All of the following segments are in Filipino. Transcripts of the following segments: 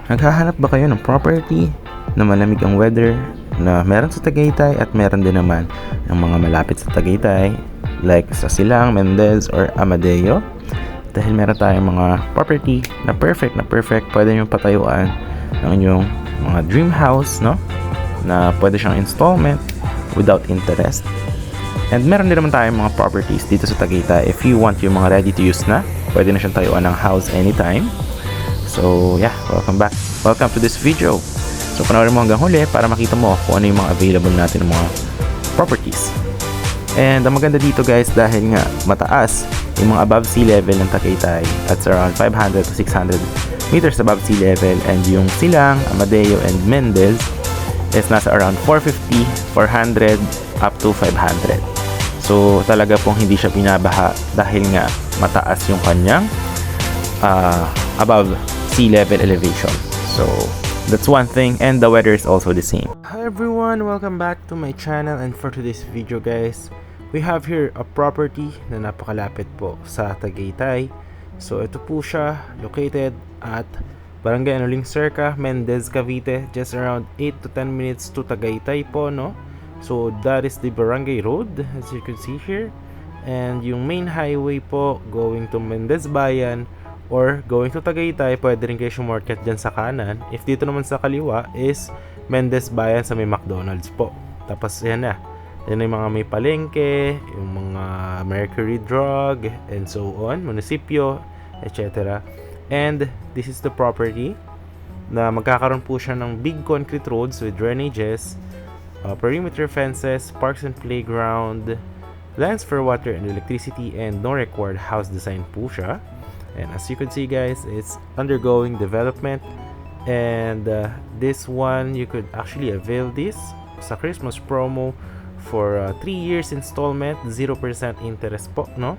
Naghahanap ba kayo ng property na malamig ang weather, na meron sa Tagaytay at meron din naman ng mga malapit sa Tagaytay like sa Silang, Mendez or Amadeo? Dahil meron tayong mga property na perfect pwede nyo patayuan ng inyong mga dream house, no? Na pwede siyang installment without interest. And meron din naman tayong mga properties dito sa Tagaytay if you want yung mga ready to use na, pwede na siyang tayuan ng house anytime. So yeah, welcome back. Welcome to this video. So panoorin mo hanggang huli para makita mo kung ano yung mga available natin ng mga properties. And ang maganda dito guys, dahil nga mataas yung mga above sea level ng Tagaytay, at around 500 to 600 meters above sea level, and yung Silang, Amadeo and Mendez is nasa around 450, 400 up to 500. So talaga pong hindi siya binabaha dahil nga mataas yung kanyang above sea level elevation. So that's one thing, and the weather is also the same. Hi everyone, welcome back to my channel, and for today's video guys, we have here a property na napakalapit po sa Tagaytay. So ito po siya, located at Barangay Anuling Cerca, Mendez, Cavite, just around 8 to 10 minutes to Tagaytay po, no? So that is the Barangay Road as you can see here, and yung main highway po going to Mendez Bayan or going to Tagaytay, pwede rin kayo shortcut dyan sa kanan. If dito naman sa kaliwa is Mendez Bayan sa may McDonald's po. Tapos yan na, yan yung mga may palengke, yung mga Mercury Drug and so on, munisipyo, etc. And this is the property na magkakaroon po siya ng big concrete roads with drainages, perimeter fences, parks and playground, lands for water and electricity, and no required house design po siya. And as you can see guys, it's undergoing development, and this one you could actually avail this sa Christmas promo for 3 years installment, 0% interest po, no?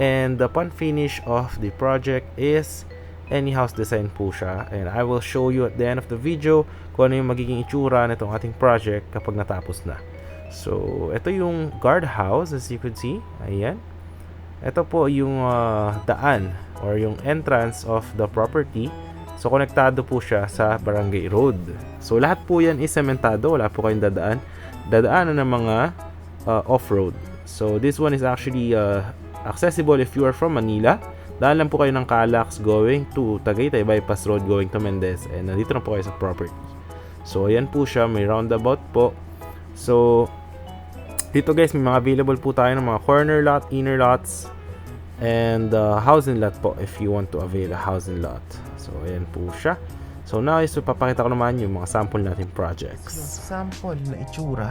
And upon finish of the project is any house design po siya, and I will show you at the end of the video kung ano yung magiging itsura nitong ating project kapag natapos na. So ito yung guardhouse as you could see, ayan. Ito po yung daan or yung entrance of the property. So konektado po siya sa Barangay Road. So lahat po yan is sementado, wala po kayong dadaanan ng mga off-road. So this one is actually accessible if you are from Manila. Daan lang po kayo ng Calax going to Tagaytay bypass road going to Mendez, and nandito na po kayo sa property. So ayan po siya, may roundabout po. So dito guys, may mga available po tayo ng mga corner lot, inner lots, and housing lot po if you want to avail a housing lot. So ayan po siya. So now is papakita ko naman yung mga sample natin projects. Yung sample na itsura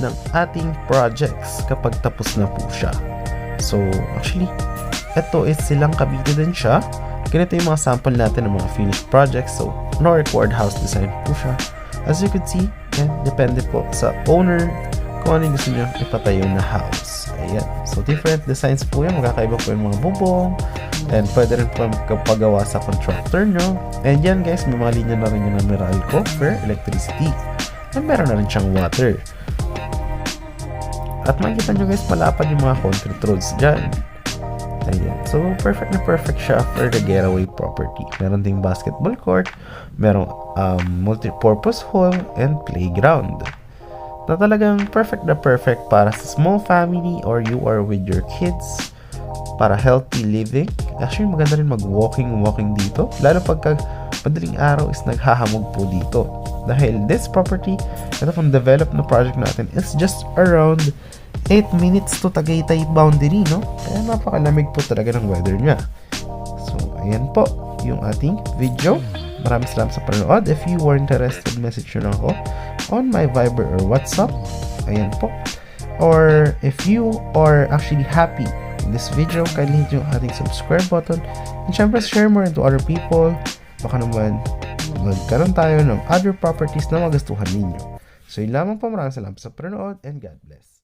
ng ating projects kapag tapos na po siya. So actually, ito is Silang Cavite din siya. Ganito yung mga sample natin ng mga finished projects. So no required house design po siya. As you can see, yan, depende po sa owner kung ano yung gusto nyo ipatayo na house. Ayan. So different designs po yan. Magkakaiba po yung mga bubong, and pwede rin po kapagawa sa contractor nyo. And yan guys, may mga linya na rin yung Meralco for electricity, and meron na rin siyang water. At makikita nyo guys, malapad yung mga concrete roads dyan. Ayan. So perfect na perfect siya for the getaway property. Meron ding basketball court, merong multi-purpose hall and playground, na talagang perfect na perfect para sa small family or you are with your kids, para healthy living. Actually maganda rin walking dito, lalo pagka madaling araw is naghahamog po dito, dahil this property, ito pong develop na project natin, is just around 8 minutes to Tagaytay boundary, no? Kaya napakalamig po talaga ng weather niya. So ayan po yung ating video. Maraming salamat sa panonood. If you were interested, message nyo lang ako on my Viber or WhatsApp. Ayan po. Or if you are actually happy in this video, kindly hit yung ating subscribe button, and syempre share more into other people. Baka naman magkaroon tayo ng other properties na magustuhan ninyo. So yun lamang po, maraming salamat sa panonood, and God bless.